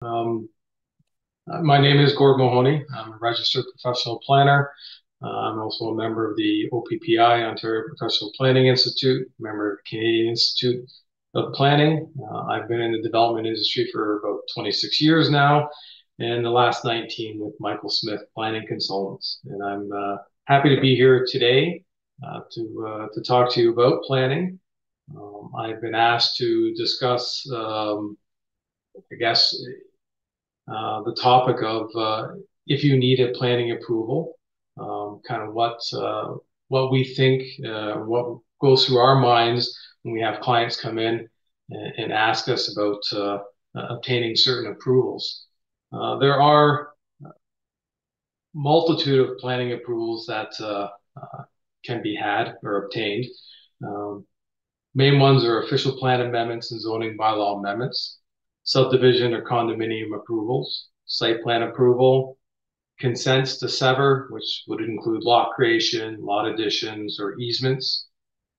Um, my name is Gord Mahoney. I'm a registered professional planner. I'm also a member of the OPPI, Ontario Professional Planning Institute, member of the Canadian Institute of Planning. I've been in the development industry for about 26 years now, and the last 19 with Michael Smith Planning Consultants. And I'm happy to be here today to talk to you about planning. I've been asked to discuss, I guess, the topic of if you need a planning approval, kind of what we think, what goes through our minds when we have clients come in and ask us about obtaining certain approvals. There are multitude of planning approvals that can be had or obtained. Um, Main ones are official plan amendments and zoning bylaw amendments, subdivision or condominium approvals, site plan approval, consents to sever, which would include lot creation, lot additions, or easements,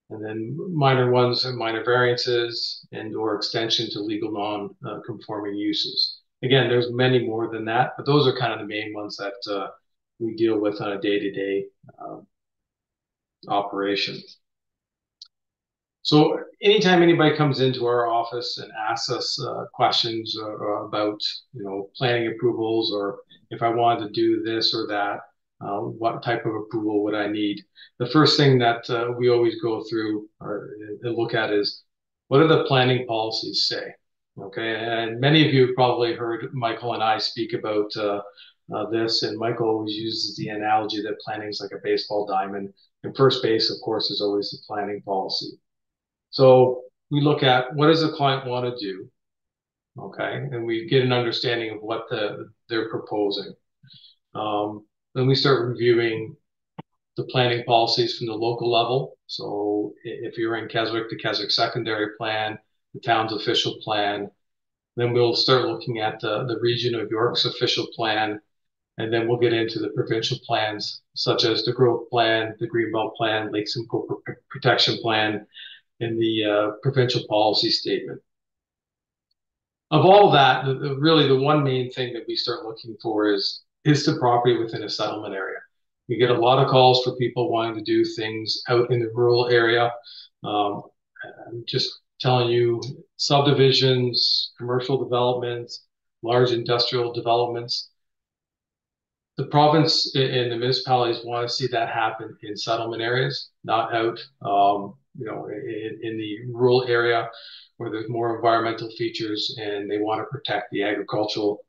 and then minor ones are minor variances and or extension to legal non-conforming uses. Again, there's many more than that, but those are kind of the main ones that we deal with on a day-to-day operation. So anytime anybody comes into our office and asks us questions about, planning approvals, or if I wanted to do this or that, what type of approval would I need? The first thing that we always go through or look at is, what do the planning policies say? Okay, and many of you have probably heard Michael and I speak about this, and Michael always uses the analogy that planning is like a baseball diamond, and first base, of course, is always the planning policy. So we look at, what does the client want to do? Okay, and we get an understanding of what they're proposing. Then we start reviewing the planning policies from the local level. So if you're in Keswick, the Keswick secondary plan, the town's official plan, then we'll start looking at the region of York's official plan, and then we'll get into the provincial plans, such as the growth plan, the Greenbelt plan, Lake Simcoe protection plan, in the provincial policy statement. Of all that, really the one main thing that we start looking for is the property within a settlement area. We get a lot of calls for people wanting to do things out in the rural area. I'm just telling you, subdivisions, commercial developments, large industrial developments. The province and the municipalities want to see that happen in settlement areas, not out, in the rural area where there's more environmental features, and they want to protect the agricultural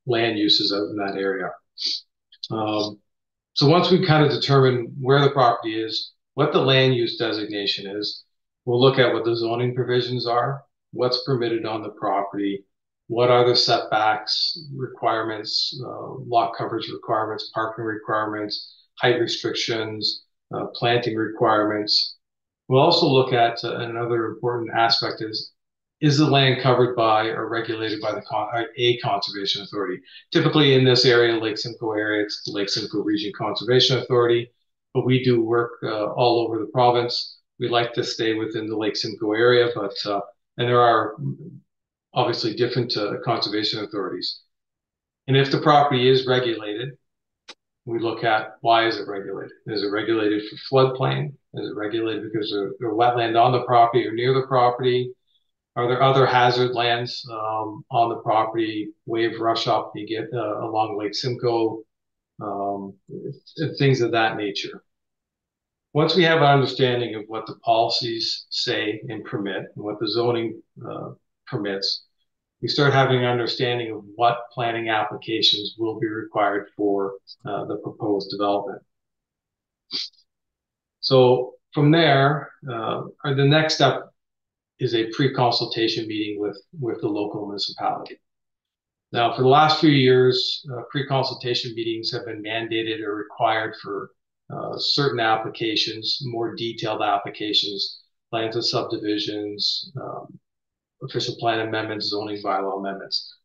land uses out in that area. So once we kind of determine where the property is, what the land use designation is, we'll look at what the zoning provisions are, what's permitted on the property, what are the setbacks requirements, lot coverage requirements, parking requirements, height restrictions, planting requirements. We'll also look at another important aspect is the land covered by or regulated by a conservation authority? Typically in this area, Lake Simcoe area, it's the Lake Simcoe Region Conservation Authority, but we do work all over the province. We like to stay within the Lake Simcoe area, but and there are obviously different conservation authorities. And if the property is regulated, we look at, why is it regulated? Is it regulated for floodplain? Is it regulated because there's wetland on the property or near the property? Are there other hazard lands on the property, wave rush up you get along Lake Simcoe, things of that nature. Once we have an understanding of what the policies say and permit, and what the zoning permits, we start having an understanding of what planning applications will be required for the proposed development. So from there, the next step is a pre-consultation meeting with the local municipality. Now, for the last few years, pre-consultation meetings have been mandated or required for certain applications, more detailed applications, plans of subdivisions, official plan amendments, zoning bylaw amendments.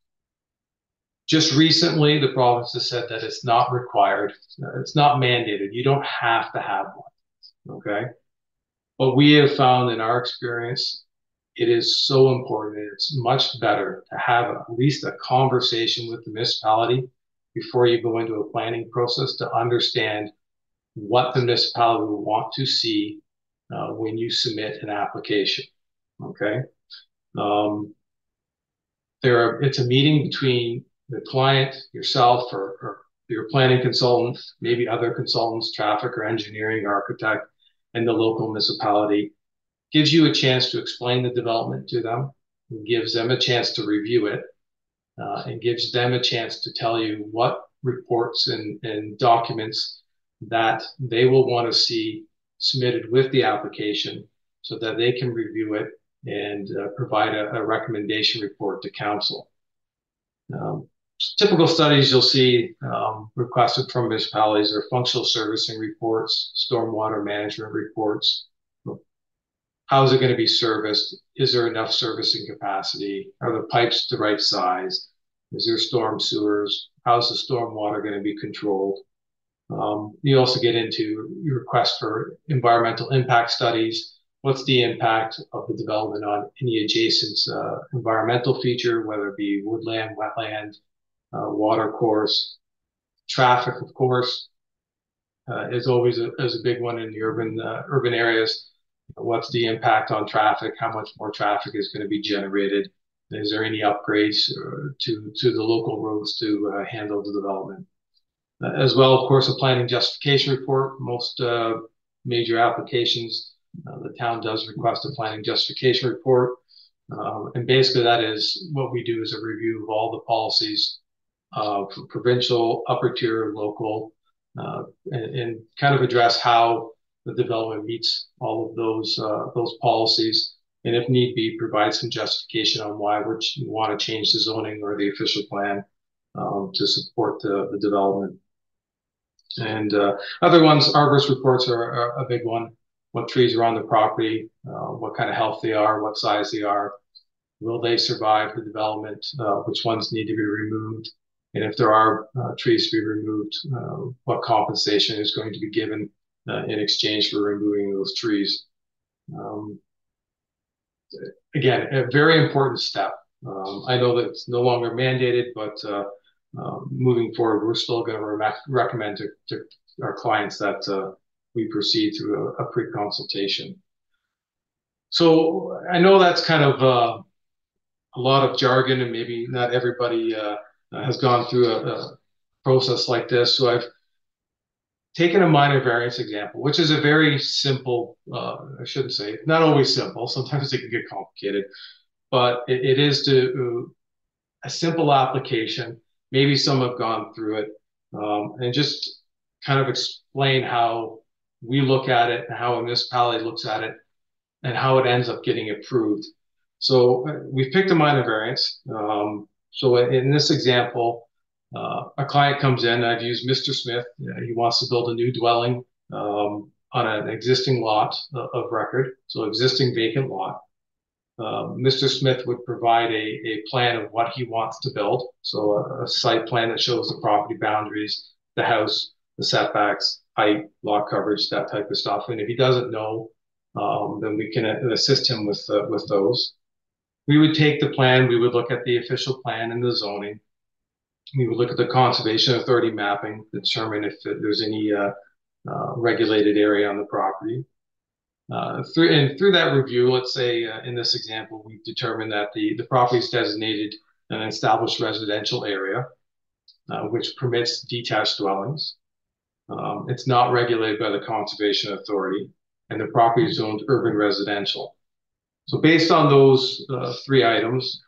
Just recently, the province has said that it's not required. It's not mandated. You don't have to have one, okay? But we have found in our experience it is so important. It's much better to have at least a conversation with the municipality before you go into a planning process to understand what the municipality will want to see when you submit an application. Okay. Um, it's a meeting between the client, yourself, or your planning consultant, maybe other consultants, traffic or engineering, architect, and the local municipality. Gives you a chance to explain the development to them, gives them a chance to review it, and gives them a chance to tell you what reports and documents that they will want to see submitted with the application so that they can review it and provide a recommendation report to council. Um, Typical studies you'll see requested from municipalities are functional servicing reports, stormwater management reports. How is it going to be serviced? Is there enough servicing capacity? Are the pipes the right size? Is there storm sewers? How's the storm water going to be controlled? You also get into your request for environmental impact studies. What's the impact of the development on any adjacent environmental feature, whether it be woodland, wetland, water course, traffic, of course, is always is a big one in the urban areas. What's the impact on traffic? How much more traffic is going to be generated? Is there any upgrades to the local roads to handle the development? As well, of course, a planning justification report. Most major applications, the town does request a planning justification report. And basically that is what we do is a review of all the policies from provincial, upper tier, local, and kind of address how the development meets all of those policies, and if need be, provide some justification on why we want to change the zoning or the official plan to support the development. And other ones, arborist reports are a big one. What trees are on the property, what kind of health they are, what size they are, will they survive the development, which ones need to be removed, and if there are trees to be removed, what compensation is going to be given in exchange for removing those trees. Again, a very important step. I know that it's no longer mandated, but moving forward, we're still going to recommend to our clients that we proceed through a pre-consultation. So I know that's kind of a lot of jargon, and maybe not everybody has gone through a process like this. So I've taken a minor variance example, which is a very simple, I shouldn't say, not always simple. Sometimes it can get complicated, but it is a simple application. Maybe some have gone through it, and just kind of explain how we look at it and how a municipality looks at it and how it ends up getting approved. So we've picked a minor variance. So in this example, a client comes in. I've used Mr. Smith. He wants to build a new dwelling on an existing lot of record, so existing vacant lot. Mr. Smith would provide a plan of what he wants to build, so a site plan that shows the property boundaries, the house, the setbacks, height, lot coverage, that type of stuff. And if he doesn't know, then we can assist him with those. We would take the plan, we would look at the official plan and the zoning. We would look at the conservation authority mapping to determine if there's any regulated area on the property. Through that review, let's say in this example, we've determined that the property is designated an established residential area, which permits detached dwellings. It's not regulated by the conservation authority, and the property is zoned urban residential. So based on those three items,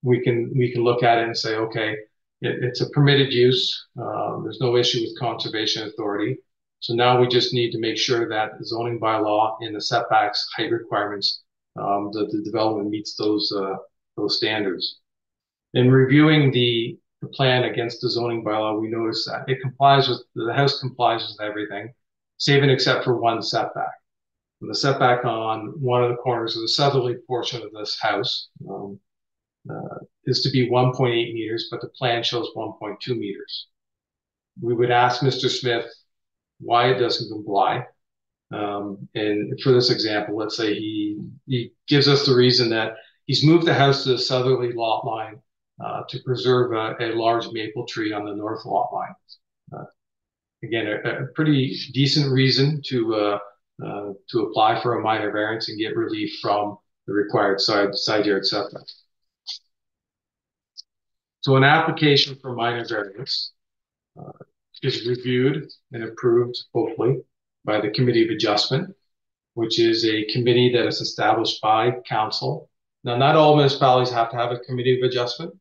we can look at it and say, okay, it's a permitted use. There's no issue with conservation authority. So now we just need to make sure that the zoning bylaw and the setbacks, height requirements, that the development meets those standards. In reviewing the plan against the zoning bylaw, we notice that the house complies with everything, save and except for one setback. And the setback on one of the corners of the southerly portion of this house is to be 1.8 meters, but the plan shows 1.2 meters. We would ask Mr. Smith why it doesn't comply. And for this example, let's say he gives us the reason that he's moved the house to the southerly lot line to preserve a large maple tree on the north lot line. Again, a pretty decent reason to apply for a minor variance and get relief from the required side yard setback. So an application for minor variance is reviewed and approved, hopefully, by the Committee of Adjustment, which is a committee that is established by council. Now, not all municipalities have to have a Committee of Adjustment,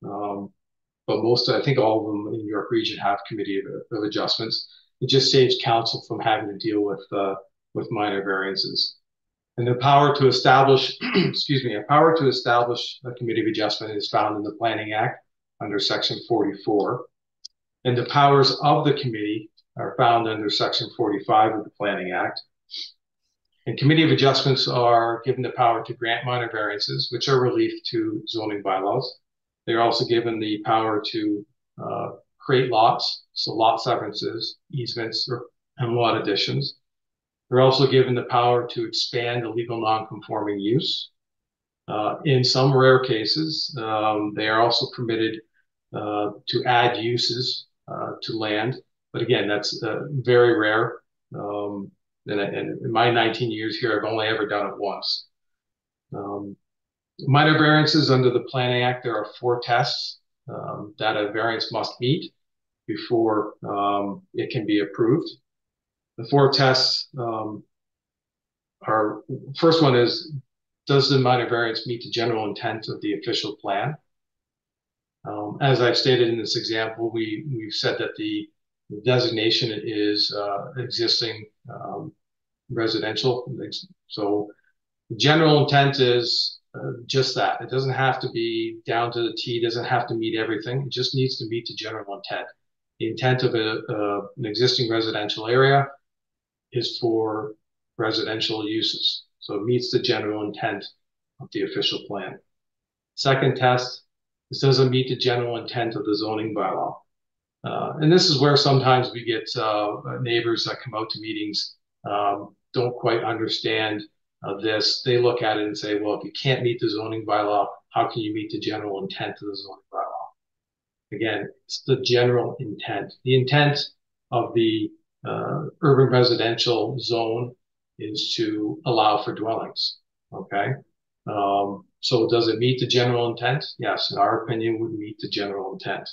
but most, I think all of them in New York region have Committee of Adjustments. It just saves council from having to deal with minor variances. And the power to establish, excuse me, a power to establish a Committee of Adjustment is found in the Planning Act under Section 44. And the powers of the committee are found under Section 45 of the Planning Act. And Committee of Adjustments are given the power to grant minor variances, which are relief to zoning bylaws. They're also given the power to create lots, so lot severances, easements, and lot additions. They're also given the power to expand the legal non-conforming use. In some rare cases, they are also permitted to add uses to land. But again, that's very rare. And in my 19 years here, I've only ever done it once. Minor variances under the Planning Act, there are 4 tests that a variance must meet before it can be approved. The 4 tests are, first one is, does the minor variance meet the general intent of the official plan? As I've stated in this example, we've said that the designation is existing residential. So the general intent is just that. It doesn't have to be down to the T, doesn't have to meet everything. It just needs to meet the general intent. The intent of an existing residential area is for residential uses. So it meets the general intent of the official plan. Second test, this doesn't meet the general intent of the zoning bylaw. And this is where sometimes we get neighbors that come out to meetings, don't quite understand this. They look at it and say, well, if you can't meet the zoning bylaw, how can you meet the general intent of the zoning bylaw? Again, it's the general intent. The intent of the urban residential zone is to allow for dwellings, okay? So does it meet the general intent? Yes, in our opinion, would meet the general intent.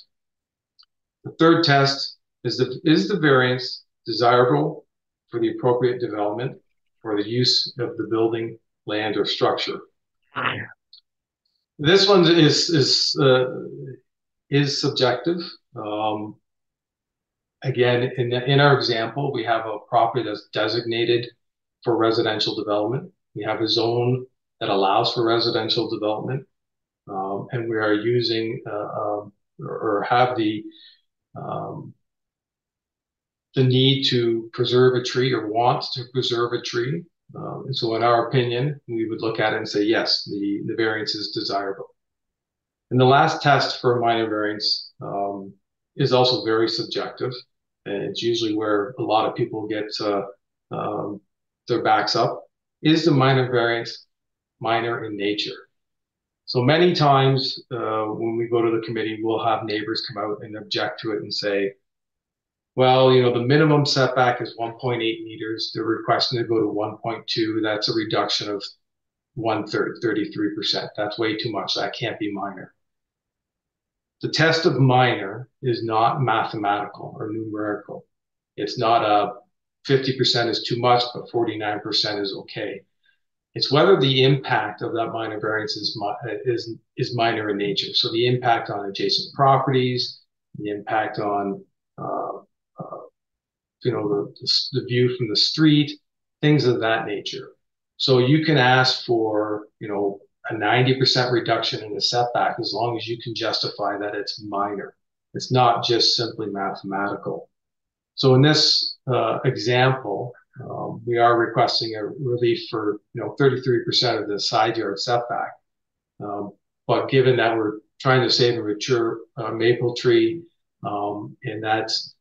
The third test is the variance desirable for the appropriate development for the use of the building, land, or structure? This one is subjective. Again, in our example, we have a property that's designated for residential development. We have a zone that allows for residential development, and we are using or have the need to preserve a tree or want to preserve a tree. And so in our opinion, we would look at it and say, yes, the variance is desirable. And the last test for a minor variance is also very subjective. And it's usually where a lot of people get their backs up. Is the minor variance minor in nature? So many times when we go to the committee, we'll have neighbors come out and object to it and say, well, you know, the minimum setback is 1.8 meters. They're requesting to go to 1.2. That's a reduction of 33%. That's way too much. That can't be minor. The test of minor is not mathematical or numerical. It's not a 50% is too much, but 49% is okay. It's whether the impact of that minor variance is minor in nature. So the impact on adjacent properties, the impact on you know, the view from the street, things of that nature. So you can ask for, you know, a 90% reduction in the setback as long as you can justify that it's minor. It's not just simply mathematical. So in this example, we are requesting a relief for, you know, 33% of the side yard setback. But given that we're trying to save a mature maple tree, and that's,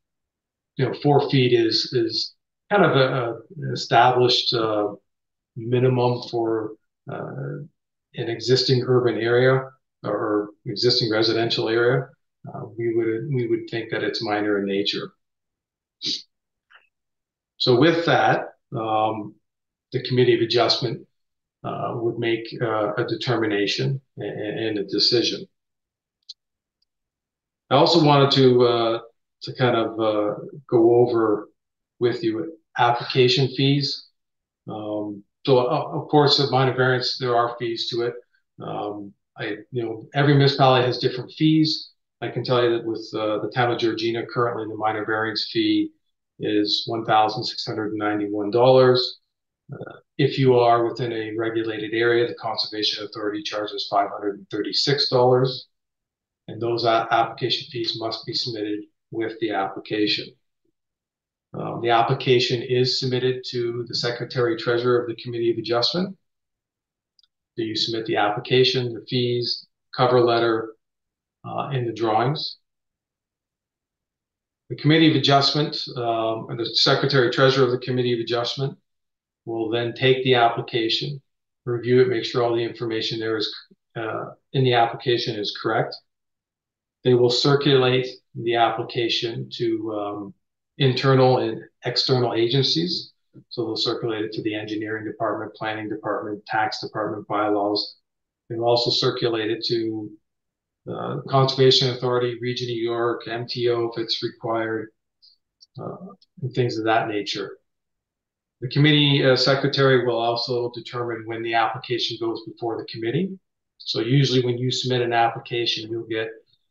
you know, 4 feet is kind of an established minimum for an existing urban area or existing residential area, we would think that it's minor in nature. So with that, the Committee of Adjustment would make a determination and a decision. I also wanted to kind of go over with you application fees. So of course, at minor variance, there are fees to it. Every municipality has different fees. I can tell you that with the town of Georgina, currently the minor variance fee is $1,691. If you are within a regulated area, the Conservation Authority charges $536, and those application fees must be submitted with the application. The application is submitted to the Secretary Treasurer of the Committee of Adjustment. So you submit the application, the fees, cover letter, and the drawings. The Committee of Adjustment, and the Secretary Treasurer of the Committee of Adjustment will then take the application, review it, make sure all the information there is in the application is correct. They will circulate the application to internal and external agencies. So they'll circulate it to the engineering department, planning department, tax department, bylaws. They'll also circulate it to Conservation Authority, Region of New York, MTO if it's required, and things of that nature. The committee secretary will also determine when the application goes before the committee. So usually when you submit an application, you'll get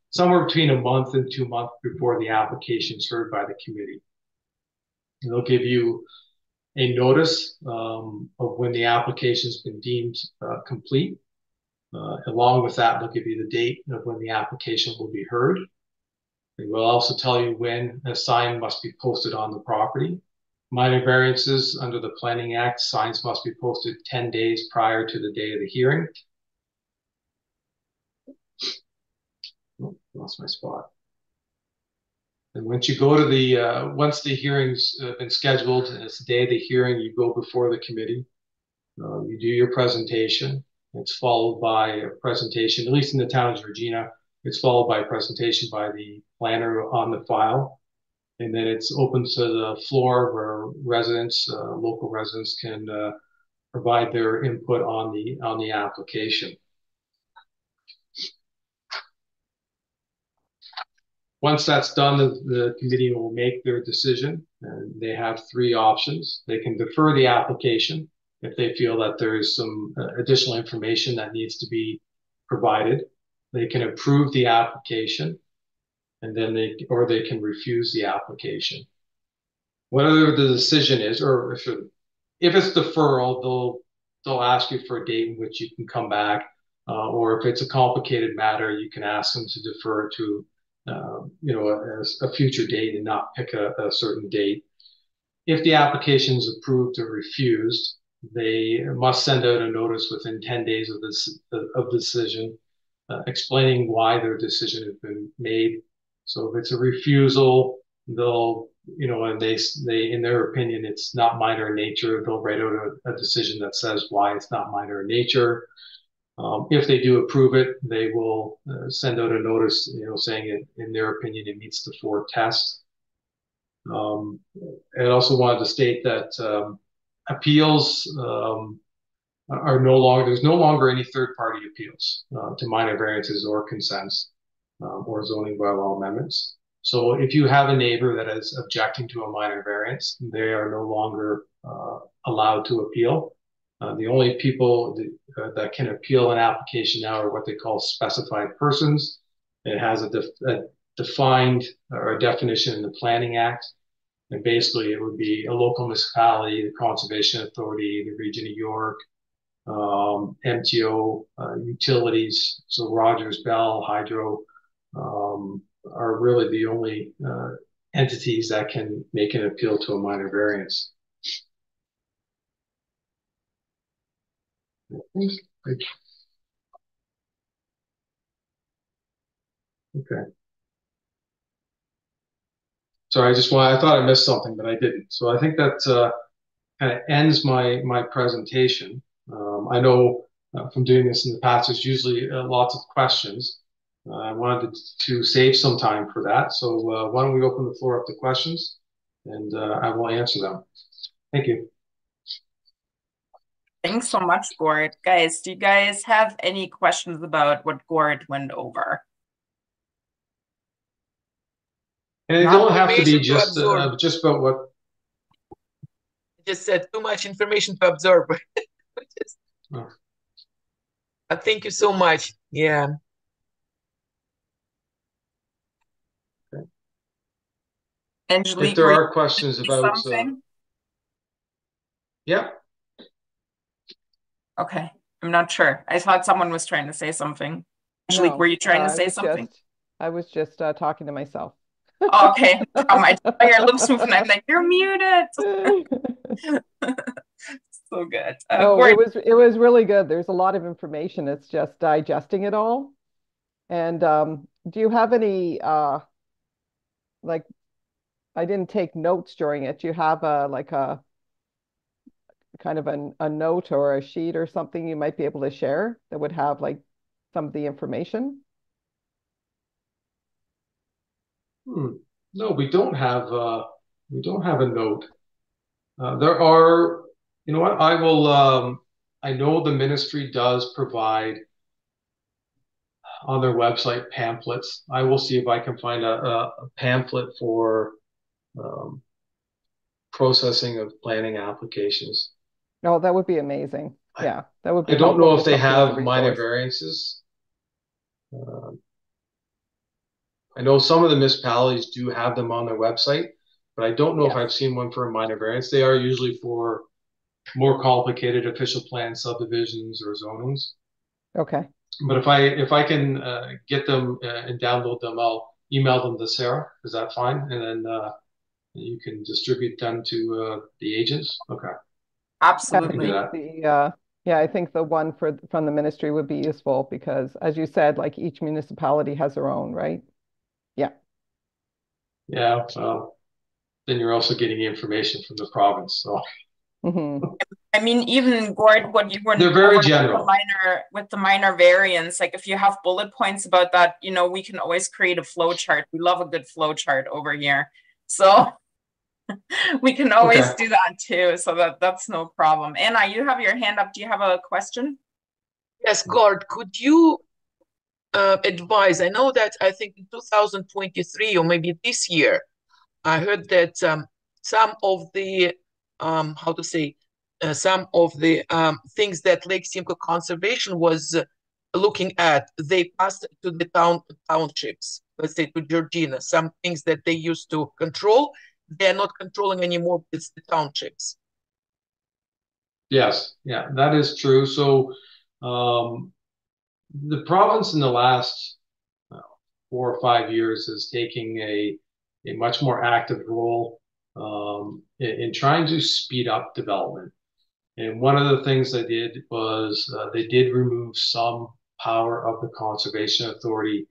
somewhere between a month and 2 months before the application is heard by the committee. And they'll give you a notice of when the application's been deemed complete. Along with that, they'll give you the date of when the application will be heard. They will also tell you when a sign must be posted on the property. Minor variances under the Planning Act, signs must be posted 10 days prior to the day of the hearing. Oh, lost my spot. And once you go to the, once the hearing's been scheduled and it's the day of the hearing, you go before the committee, you do your presentation. It's followed by a presentation, at least in the town of Regina, it's followed by a presentation by the planner on the file. And then it's open to the floor where residents, local residents can provide their input on the application. Once that's done, the committee will make their decision, and they have 3 options. They can defer the application if they feel that there is some additional information that needs to be provided. They can approve the application, and then they can refuse the application. Whatever the decision is, or if it's deferral, they'll ask you for a date in which you can come back, or if it's a complicated matter, you can ask them to defer it to a future date and not pick a certain date. If the application is approved or refused, they must send out a notice within 10 days of the decision, explaining why their decision has been made. So if it's a refusal, they'll, and they, in their opinion, it's not minor in nature, they'll write out a decision that says why it's not minor in nature. If they do approve it, they will send out a notice, saying it, in their opinion, it meets the 4 tests. I also wanted to state that appeals are no longer, there's no longer any third-party appeals to minor variances or consents or zoning bylaw amendments. So if you have a neighbor that is objecting to a minor variance, they are no longer allowed to appeal. The only people that can appeal an application now are what they call specified persons. It has a defined or a definition in the Planning Act. And basically it would be a local municipality, the Conservation Authority, the Region of New York, MTO, utilities. So Rogers, Bell, Hydro are really the only entities that can make an appeal to a minor variance. Okay. Sorry, I thought I missed something, but I didn't. So I think that kind of ends my presentation. I know from doing this in the past, there's usually lots of questions. I wanted to save some time for that. So why don't we open the floor up to questions, and I will answer them. Thank you. Thanks so much, Gord. Guys, do you guys have any questions about what Gord went over? And it don't have to be just about what. Just said too much information to absorb. Just, oh. Thank you so much. Yeah. Okay. Angelique, if there are questions about something. Yeah. Okay. I'm not sure. I thought someone was trying to say something. Angelique, were you trying to say something? I was just talking to myself. Oh, okay. I saw your lips moving. I'm like, you're muted. So good. It was really good. There's a lot of information. It's just digesting it all. And do you have any like, I didn't take notes during it. Do you have a kind of a note or a sheet or something you might be able to share that would have like some of the information? No, we don't have a note. There are, you know what? I will. I know the ministry does provide on their website pamphlets. I will see if I can find a pamphlet for processing of planning applications. Oh, that would be amazing. Yeah, that would be. I don't know if they have minor variances. I know some of the municipalities do have them on their website, but I don't know if I've seen one for a minor variance. They are usually for more complicated official plan subdivisions or zonings. Okay. But if I can get them and download them, I'll email them to Sarah. Is that fine? And then you can distribute them to the agents. Okay. Absolutely. Yeah, I think the one from the ministry would be useful because, as you said, like each municipality has their own, right? Yeah. Yeah. Well, then you're also getting the information from the province. So. I mean, even Gord, what you were they're very general with the minor variants. Like if you have bullet points about that, you know, we can always create a flow chart. We love a good flow chart over here, so we can always do that too. So that's no problem. Anna, you have your hand up. Do you have a question? Yes, Gord, could you advise? I know that I think in 2023 or maybe this year, I heard that some of the some of the things that Lake Simcoe Conservation was looking at, they passed to the townships, let's say to Georgina. Some things that they used to control, they're not controlling anymore. It's the townships. Yes, yeah, that is true. So the province in the last 4 or 5 years is taking a much more active role in trying to speed up development. And one of the things they did was they did remove some power of the Conservation Authority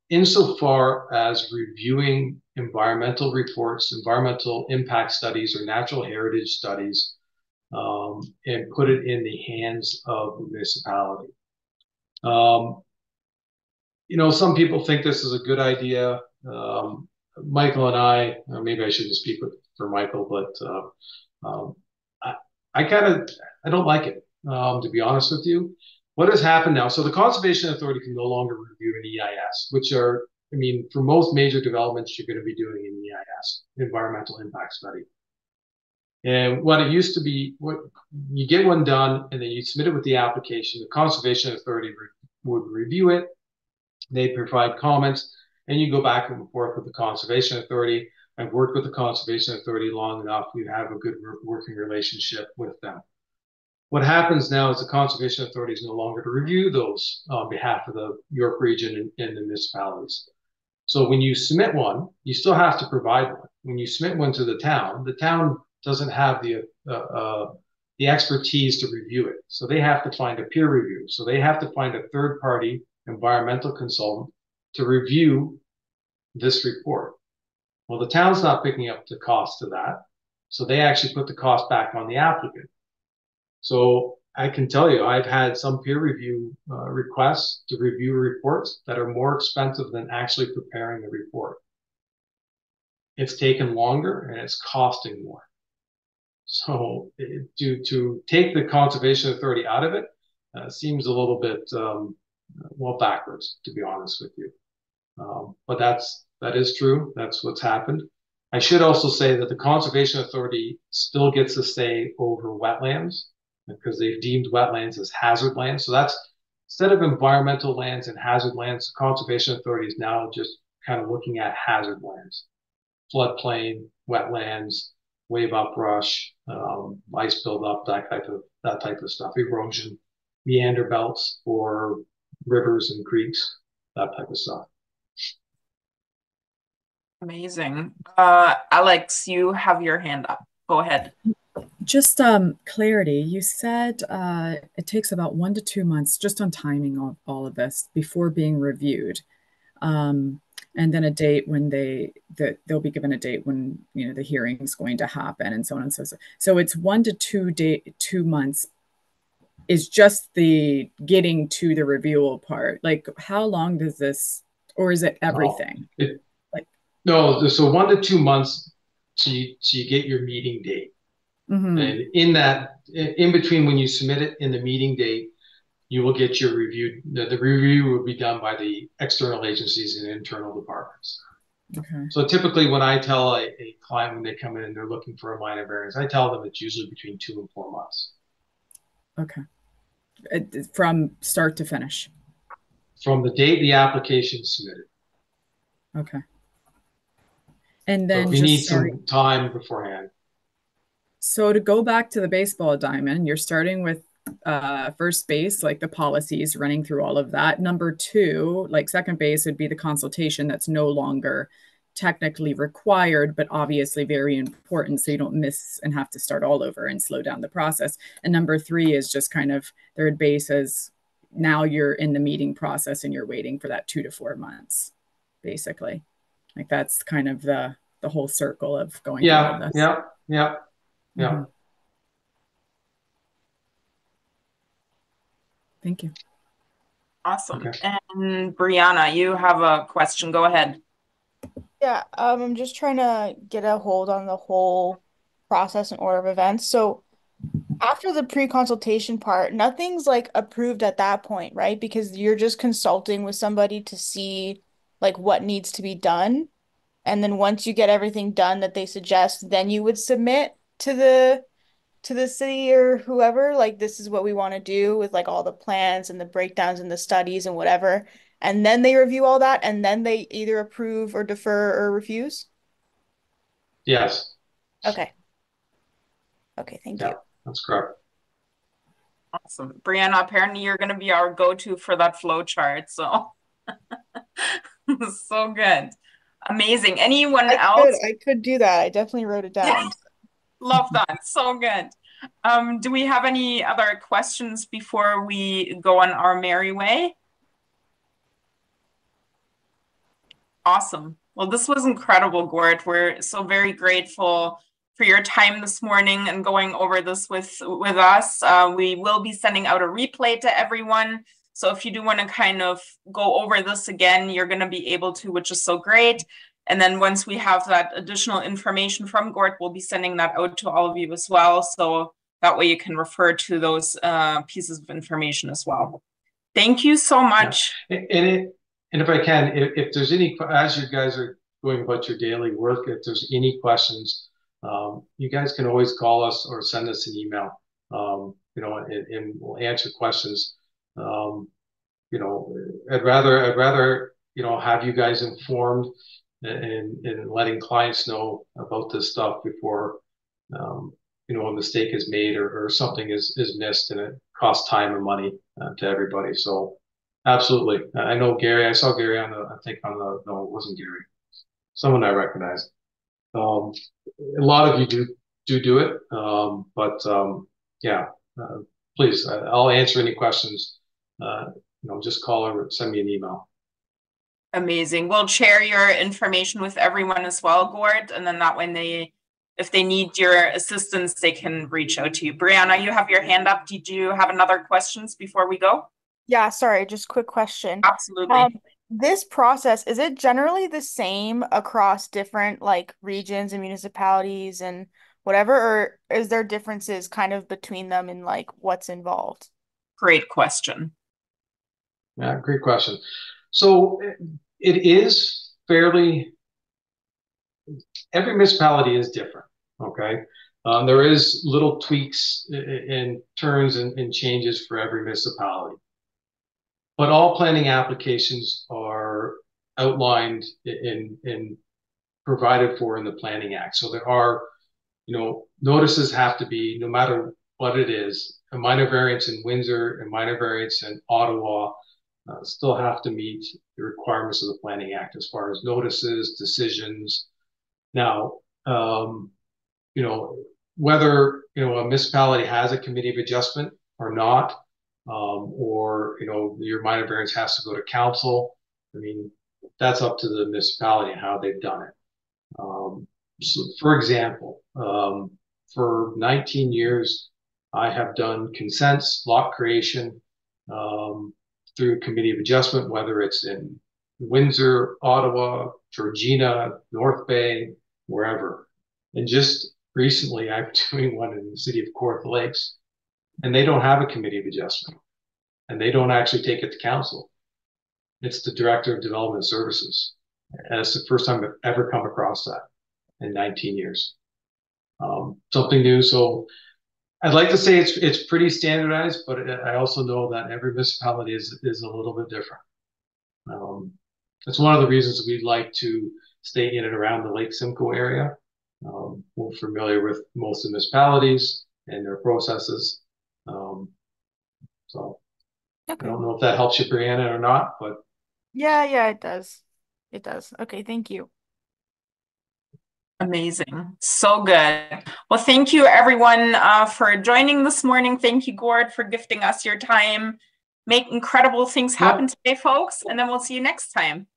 insofar as reviewing environmental reports, environmental impact studies, or natural heritage studies, and put it in the hands of the municipality. You know, some people think this is a good idea. Michael and I, maybe I shouldn't speak for Michael, but I don't like it, to be honest with you. What has happened now? So the Conservation Authority can no longer review an EIS, which are, I mean, for most major developments, you're going to be doing an EIS, environmental impact study. And what it used to be, what you get one done and then you submit it with the application, the Conservation Authority would review it. They provide comments, and you go back and forth with the Conservation Authority. I've worked with the Conservation Authority long enough. We have a good working relationship with them. What happens now is the Conservation Authority is no longer to review those on behalf of the York region and the municipalities. So when you submit one, you still have to provide one. When you submit one to the town doesn't have the expertise to review it. So they have to find a peer review. So they have to find a third-party environmental consultant to review this report. Well, the town's not picking up the cost of that. So they actually put the cost back on the applicant. So I can tell you, I've had some peer review requests to review reports that are more expensive than actually preparing the report. It's taken longer and it's costing more. So to take the Conservation Authority out of it seems a little bit, well, backwards, to be honest with you. But that is true. That's what's happened. I should also say that the Conservation Authority still gets a say over wetlands because they've deemed wetlands as hazard lands. So that's, instead of environmental lands and hazard lands, the Conservation Authority is now just kind of looking at hazard lands, floodplain, wetlands, wave uprush, ice buildup, that type of stuff, erosion, meander belts or rivers and creeks, that type of stuff. Amazing. Alex, you have your hand up. Go ahead. Just clarity. You said it takes about 1 to 2 months just on timing of all of this before being reviewed. And then a date when they'll be given a date when the hearing is going to happen and so on and so forth. So it's 1 to 2 months is just the getting to the reviewal part. Like how long does this, or is it everything? No, so 1 to 2 months so you get your meeting date. Mm-hmm. And in between when you submit it in the meeting date, you will get your review. The review will be done by the external agencies and internal departments. Okay. So typically when I tell a client when they come in and they're looking for a minor variance, I tell them it's usually between 2 and 4 months. Okay. From start to finish? From the date the application is submitted. Okay. And then so if you need some time beforehand. So to go back to the baseball diamond, you're starting with first base, like the policies, running through all of that. Number 2, like second base would be the consultation that's no longer technically required, but obviously very important. So you don't miss and have to start all over and slow down the process. And number 3 is just kind of third base as now you're in the meeting process and you're waiting for that 2 to 4 months, basically. Like that's kind of the whole circle of going through all this. Yeah. Mm-hmm. Thank you. Awesome. Okay. And Brianna, you have a question. Go ahead. Yeah, I'm just trying to get a hold on the whole process and order of events. So after the pre-consultation part, nothing's like approved at that point, right? Because you're just consulting with somebody to see like what needs to be done. And then once you get everything done that they suggest, then you would submit to the city or whoever, like this is what we want to do with like all the plans and the breakdowns and the studies and whatever. And then they review all that and then they either approve or defer or refuse? Yes. Okay. Okay, thank you. That's correct. Awesome. Brianna, apparently you're going to be our go-to for that flow chart. So, so good. Amazing. Anyone else? I could do that. I definitely wrote it down. Love that. So good. Do we have any other questions before we go on our merry way? Awesome. Well, this was incredible, Gord. We're so very grateful for your time this morning and going over this with us. We will be sending out a replay to everyone. So if you do want to kind of go over this again, you're going to be able to, which is so great. And then once we have that additional information from Gord, we'll be sending that out to all of you as well. So that way you can refer to those pieces of information as well. Thank you so much. Yeah. And if I can, if there's any, as you guys are going about your daily work, if there's any questions, you guys can always call us or send us an email, and we'll answer questions. I'd rather, have you guys informed and letting clients know about this stuff before, a mistake is made or something is missed and it costs time and money to everybody. So absolutely. I know Gary, I saw Gary no, it wasn't Gary. Someone I recognize. A lot of you do it. Please, I'll answer any questions. Just call or send me an email. Amazing. We'll share your information with everyone as well, Gord, and then that way if they need your assistance, they can reach out to you. Brianna, you have your hand up. Did you have another questions before we go? Yeah, sorry, just quick question. Absolutely. This process, is it generally the same across different like regions and municipalities and whatever, or is there differences kind of between them in like what's involved? Great question. Yeah, great question. So it is fairly, every municipality is different, okay? There is little tweaks in turns and changes for every municipality. But all planning applications are outlined in provided for in the Planning Act. So there are, notices have to be, no matter what it is, a minor variance in Windsor, a minor variance in Ottawa, still have to meet the requirements of the Planning Act as far as notices, decisions. Now, whether, a municipality has a committee of adjustment or not, or, your minor variance has to go to council. I mean, that's up to the municipality and how they've done it. So for example, for 19 years, I have done consents, lot creation, through committee of adjustment, whether it's in Windsor, Ottawa, Georgina, North Bay, wherever. And just recently, I'm doing one in the city of Kawartha Lakes, and they don't have a committee of adjustment, and they don't actually take it to council. It's the director of development services. And it's the first time I've ever come across that in 19 years. Something new. So I'd like to say it's pretty standardized, but I also know that every municipality is a little bit different. It's one of the reasons we'd like to stay in and around the Lake Simcoe area. We're familiar with most of the municipalities and their processes. So Okay. I don't know if that helps you, Brianna, or not, but Yeah, it does. It does. Okay, thank you. Amazing. So good. Well, thank you everyone for joining this morning. Thank you, Gord, for gifting us your time. Make incredible things happen today, folks, and then we'll see you next time.